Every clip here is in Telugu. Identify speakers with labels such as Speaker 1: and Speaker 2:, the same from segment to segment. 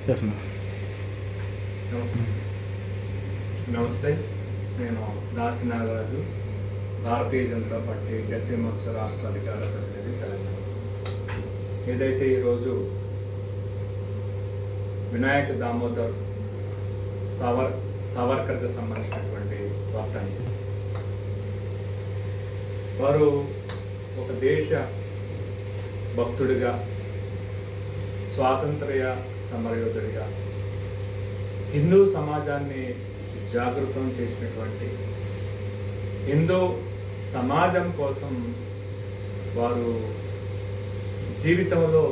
Speaker 1: నమస్తే.
Speaker 2: నమస్తే. నేను దాసి నాగరాజు, భారతీయ జనతా పార్టీ ఎస్సీ మోర్చా రాష్ట్ర అధికార ప్రతినిధి తెలంగాణ. ఏదైతే ఈరోజు వినాయక్ దామోదర్ సావర్కర్కి సంబంధించినటువంటి వార్తని, వారు ఒక దేశ భక్తుడిగా, స్వాతంత్ర్య సమరయోధుడిగా, హిందూ సమాజాన్ని జాగృతం చేసినటువంటి, హిందూ సమాజం కోసం వారు జీవితంలో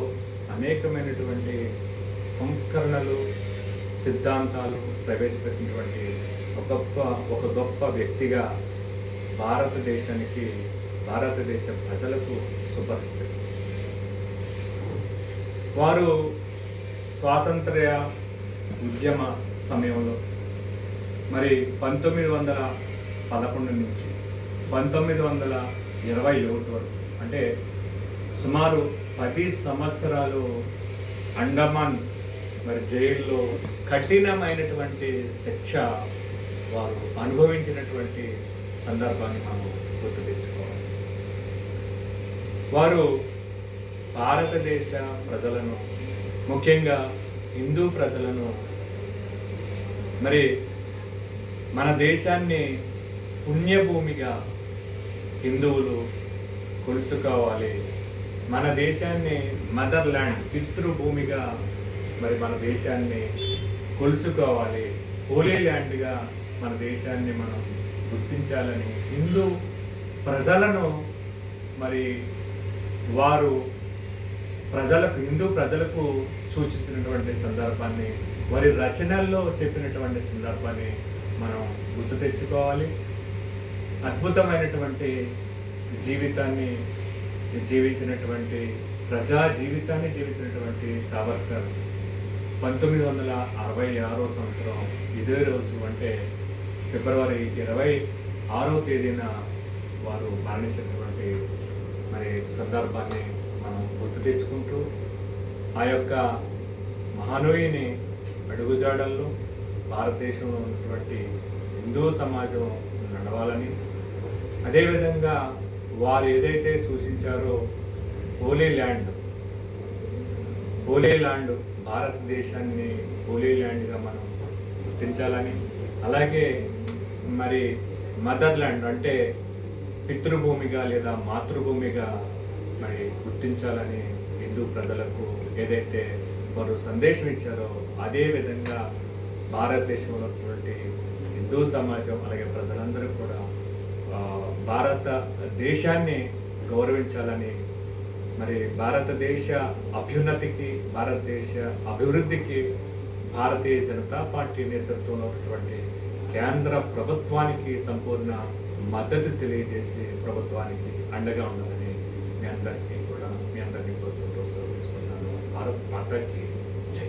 Speaker 2: అనేకమైనటువంటి సంస్కరణలు, సిద్ధాంతాలు ప్రవేశపెట్టినటువంటి ఒక గొప్ప వ్యక్తిగా భారతదేశానికి, భారతదేశ ప్రజలకు సుపరిచితులు. వారు స్వాతంత్ర్య ఉద్యమ సమయంలో మరి 1911 నుంచి 1921 వరకు, అంటే సుమారు 10 సంవత్సరాలు అండమాన్ మరి జైల్లో కఠినమైనటువంటి శిక్ష వారు అనుభవించినటువంటి సందర్భాన్ని మనం గుర్తు తెచ్చుకోవాలి. వారు భారతదేశ ప్రజలను, ముఖ్యంగా హిందూ ప్రజలను, మరి మన దేశాన్ని పుణ్యభూమిగా హిందువులు కొలుసుకోవాలి, మన దేశాన్ని మదర్ ల్యాండ్, పితృభూమిగా మరి మన దేశాన్ని కొలుసుకోవాలి, హోలీ ల్యాండ్గా మన దేశాన్ని మనం గుర్తించాలని హిందూ ప్రజలను మరి వారు హిందూ ప్రజలకు సూచించినటువంటి సందర్భాన్ని, వారి రచనల్లో చెప్పినటువంటి సందర్భాన్ని మనం గుర్తు తెచ్చుకోవాలి. అద్భుతమైనటువంటి జీవితాన్ని జీవించినటువంటి, ప్రజా జీవితాన్ని జీవించినటువంటి సావర్కర్ 1966 సంవత్సరం ఇదే రోజు, అంటే ఫిబ్రవరి 26వ తేదీన వారు మరణించినటువంటి మరి సందర్భాన్ని మనం గుర్తు తెచ్చుకుంటూ, ఆ యొక్క మహానీయుని అడుగుజాడల్లో భారతదేశంలో ఉన్నటువంటి హిందూ సమాజం నడవాలని, అదేవిధంగా వారు ఏదైతే సూచించారో హోలీ ల్యాండ్, భారతదేశాన్ని హోలీ ల్యాండ్గా మనం గుర్తించాలని, అలాగే మరి మదర్ ల్యాండ్ అంటే పితృభూమిగా లేదా మాతృభూమిగా మరి గుర్తించాలని హిందూ ప్రజలకు ఏదైతే వారు సందేశం ఇచ్చారో, అదే విధంగా భారతదేశంలో ఉన్నటువంటి హిందూ సమాజం అలాగే ప్రజలందరూ కూడా భారతదేశాన్ని గౌరవించాలని, మరి భారతదేశ అభ్యున్నతికి, భారతదేశ అభివృద్ధికి భారతీయ జనతా పార్టీ నేతృత్వంలో ఉన్నటువంటి కేంద్ర ప్రభుత్వానికి సంపూర్ణ మద్దతు తెలియజేసి ప్రభుత్వానికి అండగా ఉండాలని మీ అందరికీ కోరుకుంటూ సెలవు తీసుకుంటున్నాను. భారత్ మాతాకి జై.